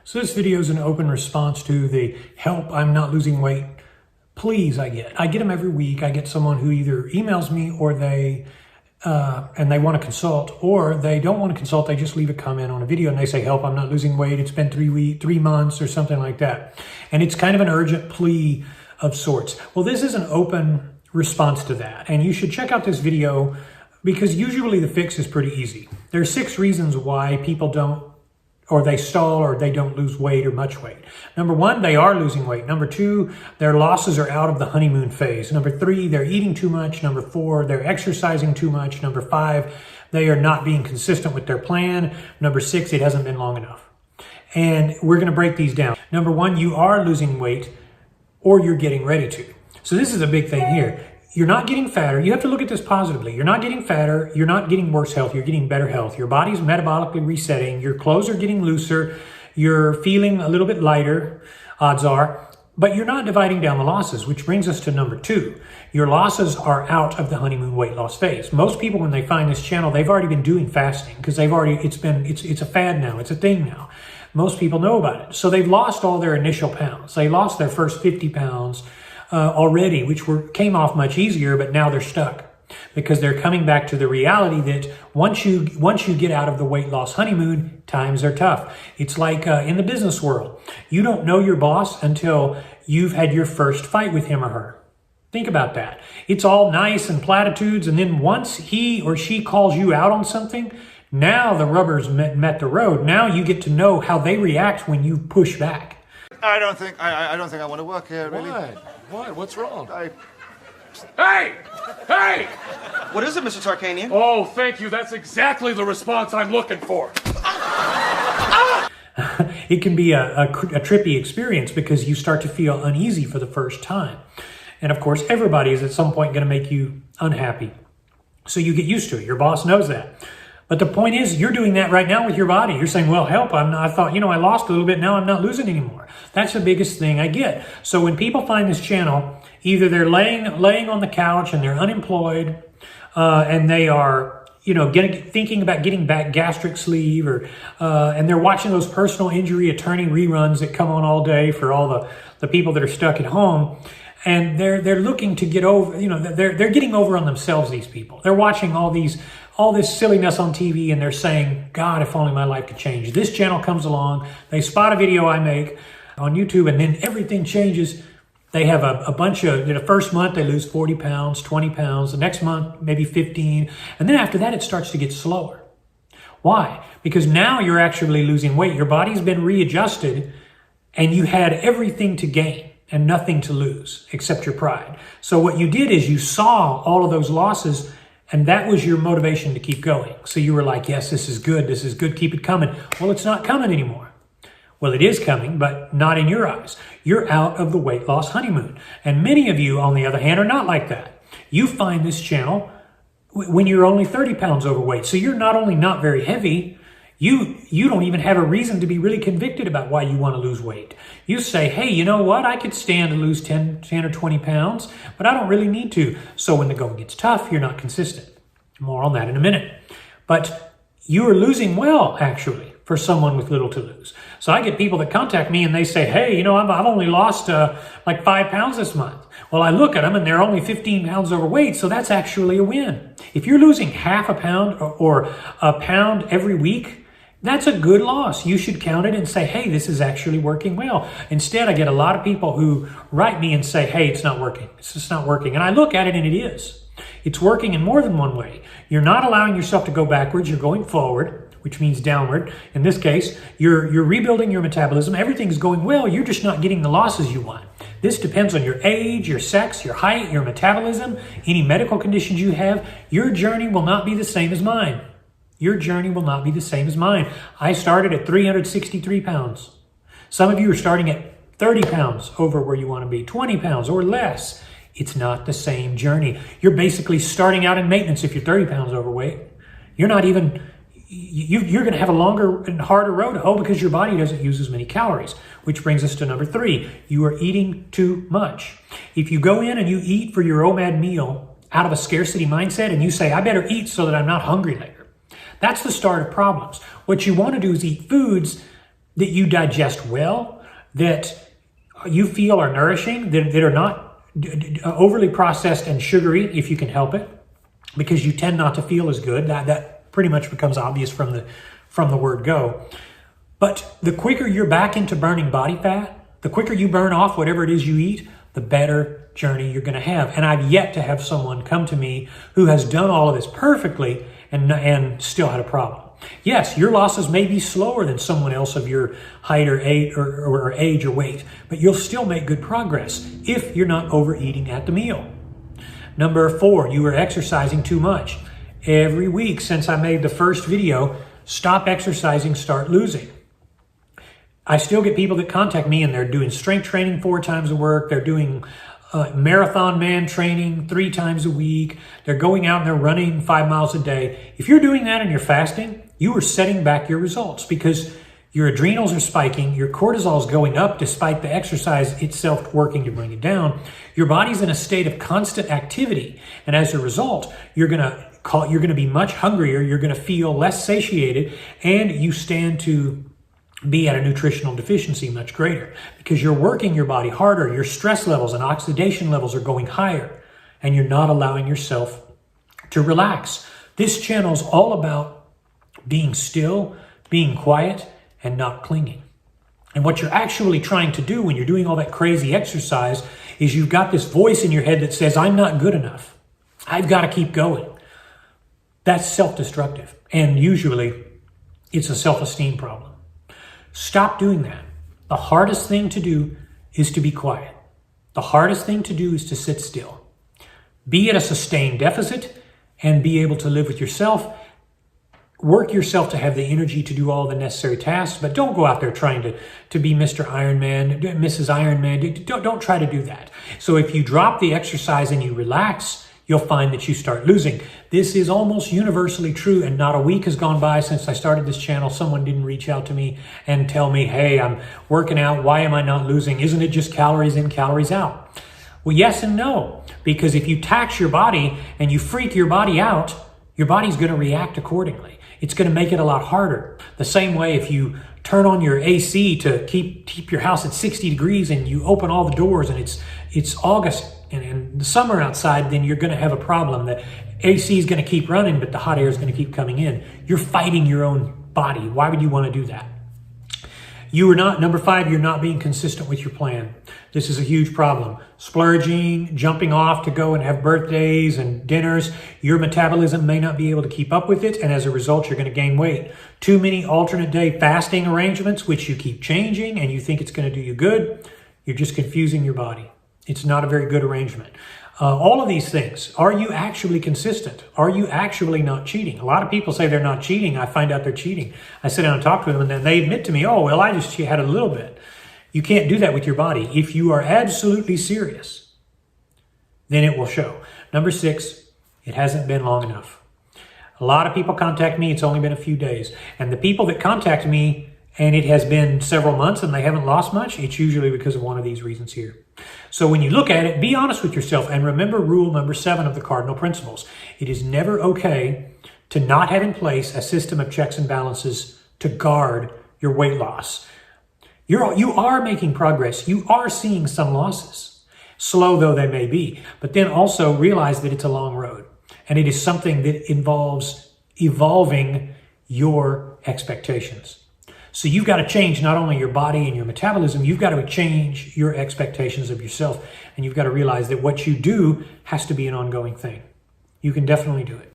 So this video is an open response to the help, I'm not losing weight, please I get. I get them every week. I get someone who either emails me or they want to consult, or they don't want to consult. They just leave a comment on a video and they say, help, I'm not losing weight. It's been 3 months or something like that. And it's kind of an urgent plea of sorts. Well, this is an open response to that. And you should check out this video because usually the fix is pretty easy. There are 6 reasons why people don't, or they stall, or they don't lose weight or much weight. Number 1, they are losing weight. Number 2, their losses are out of the honeymoon phase. Number 3, they're eating too much. Number 4, they're exercising too much. Number 5, they are not being consistent with their plan. Number 6, it hasn't been long enough. And we're gonna break these down. Number 1, you are losing weight or you're getting ready to. So this is a big thing here. You're not getting fatter. You have to look at this positively. You're not getting fatter. You're not getting worse health. You're getting better health. Your body's metabolically resetting. Your clothes are getting looser. You're feeling a little bit lighter, odds are, but you're not dividing down the losses, which brings us to number 2. Your losses are out of the honeymoon weight loss phase. Most people, when they find this channel, they've already been doing fasting because it's a fad now. It's a thing now. Most people know about it. So they've lost all their initial pounds. They lost their first 50 pounds already, which came off much easier, but now they're stuck because they're coming back to the reality that once you get out of the weight loss honeymoon, times are tough. It's like in the business world. You don't know your boss until you've had your first fight with him or her. Think about that. It's all nice and platitudes, and then once he or she calls you out on something, now the rubber's met the road. Now you get to know how they react when you push back. I don't think I want to work here, really. Why? What's wrong? Hey! Hey! What is it, Mr. Tarkanian? Oh, thank you. That's exactly the response I'm looking for. It can be a trippy experience because you start to feel uneasy for the first time. And of course, everybody is at some point going to make you unhappy. So you get used to it. Your boss knows that. But the point is, you're doing that right now with your body. You're saying, well, help, I thought, I lost a little bit. Now I'm not losing anymore. That's the biggest thing I get. So when people find this channel, either they're laying on the couch and they're unemployed, and they are, thinking about getting back gastric sleeve, or and they're watching those personal injury attorney reruns that come on all day for all the people that are stuck at home. And they're looking to get over, they're getting over on themselves, these people. They're watching all this silliness on TV and they're saying, God, if only my life could change. This channel comes along, they spot a video I make on YouTube, and then everything changes. They have a bunch of, the first month they lose 40 pounds, 20 pounds, the next month maybe 15. And then after that, it starts to get slower. Why? Because now you're actually losing weight. Your body's been readjusted and you had everything to gain and nothing to lose except your pride. So what you did is you saw all of those losses, and that was your motivation to keep going. So you were like, yes, this is good, keep it coming. Well, it's not coming anymore. Well, it is coming, but not in your eyes. You're out of the weight loss honeymoon. And many of you, on the other hand, are not like that. You find this channel when you're only 30 pounds overweight. So you're not only not very heavy, you don't even have a reason to be really convicted about why you want to lose weight. You say, hey, you know what? I could stand to lose 10 or 20 pounds, but I don't really need to. So when the going gets tough, you're not consistent. More on that in a minute. But you are losing well, actually, for someone with little to lose. So I get people that contact me and they say, hey, I've only lost like 5 pounds this month. Well, I look at them and they're only 15 pounds overweight, so that's actually a win. If you're losing half a pound or a pound every week, that's a good loss. You should count it and say, hey, this is actually working well. Instead, I get a lot of people who write me and say, hey, it's not working. It's just not working. And I look at it and it is. It's working in more than one way. You're not allowing yourself to go backwards. You're going forward, which means downward. In this case, you're rebuilding your metabolism. Everything's going well. You're just not getting the losses you want. This depends on your age, your sex, your height, your metabolism, any medical conditions you have. Your journey will not be the same as mine. Your journey will not be the same as mine. I started at 363 pounds. Some of you are starting at 30 pounds over where you want to be, 20 pounds or less. It's not the same journey. You're basically starting out in maintenance if you're 30 pounds overweight. You're not even, you're going to have a longer and harder road to hoe because your body doesn't use as many calories, which brings us to number 3. You are eating too much. If you go in and you eat for your OMAD meal out of a scarcity mindset and you say, I better eat so that I'm not hungry later, that's the start of problems. What you want to do is eat foods that you digest well, that you feel are nourishing, that are not overly processed and sugary if you can help it, because you tend not to feel as good. That pretty much becomes obvious from the word go. But the quicker you're back into burning body fat, the quicker you burn off whatever it is you eat, the better journey you're going to have. And I've yet to have someone come to me who has done all of this perfectly and still had a problem. Yes, your losses may be slower than someone else of your height or age or weight, but you'll still make good progress if you're not overeating at the meal. Number 4, you are exercising too much. Every week since I made the first video, stop exercising, start losing. I still get people that contact me and they're doing strength training 4 times a week. They're doing marathon man training 3 times a week. They're going out and they're running 5 miles a day. If you're doing that and you're fasting, you are setting back your results because your adrenals are spiking, your cortisol is going up despite the exercise itself working to bring it down. Your body's in a state of constant activity, and as a result, you're going to be much hungrier, you're going to feel less satiated, and you stand to be at a nutritional deficiency much greater because you're working your body harder, your stress levels and oxidation levels are going higher, and you're not allowing yourself to relax. This channel is all about being still, being quiet, and not clinging. And what you're actually trying to do when you're doing all that crazy exercise is you've got this voice in your head that says, I'm not good enough. I've got to keep going. That's self-destructive. And usually it's a self-esteem problem. Stop doing that. The hardest thing to do is to be quiet. The hardest thing to do is to sit still. Be at a sustained deficit and be able to live with yourself. Work yourself to have the energy to do all the necessary tasks, but don't go out there trying to be Mr. Iron Man, Mrs. Iron Man. Don't try to do that. So if you drop the exercise and you relax, you'll find that you start losing. This is almost universally true, and not a week has gone by since I started this channel. Someone didn't reach out to me and tell me, hey, I'm working out. Why am I not losing? Isn't it just calories in, calories out? Well, yes and no, because if you tax your body and you freak your body out, your body's going to react accordingly. It's going to make it a lot harder. The same way if you turn on your AC to keep your house at 60 degrees and you open all the doors and it's August and the summer outside, then you're going to have a problem. The AC is going to keep running, but the hot air is going to keep coming in. You're fighting your own body. Why would you want to do that? Number 5, you're not being consistent with your plan. This is a huge problem. Splurging, jumping off to go and have birthdays and dinners. Your metabolism may not be able to keep up with it, and as a result, you're going to gain weight. Too many alternate day fasting arrangements, which you keep changing, and you think it's going to do you good. You're just confusing your body. It's not a very good arrangement. All of these things. Are you actually consistent? Are you actually not cheating? A lot of people say they're not cheating. I find out they're cheating. I sit down and talk to them and then they admit to me, oh, well, I just had a little bit. You can't do that with your body. If you are absolutely serious, then it will show. Number 6, it hasn't been long enough. A lot of people contact me. It's only been a few days. And the people that contact me and it has been several months and they haven't lost much, it's usually because of one of these reasons here. So when you look at it, be honest with yourself and remember rule number 7 of the cardinal principles. It is never okay to not have in place a system of checks and balances to guard your weight loss. You are making progress. You are seeing some losses, slow though they may be, but then also realize that it's a long road and it is something that involves evolving your expectations. So you've got to change not only your body and your metabolism, you've got to change your expectations of yourself. And you've got to realize that what you do has to be an ongoing thing. You can definitely do it.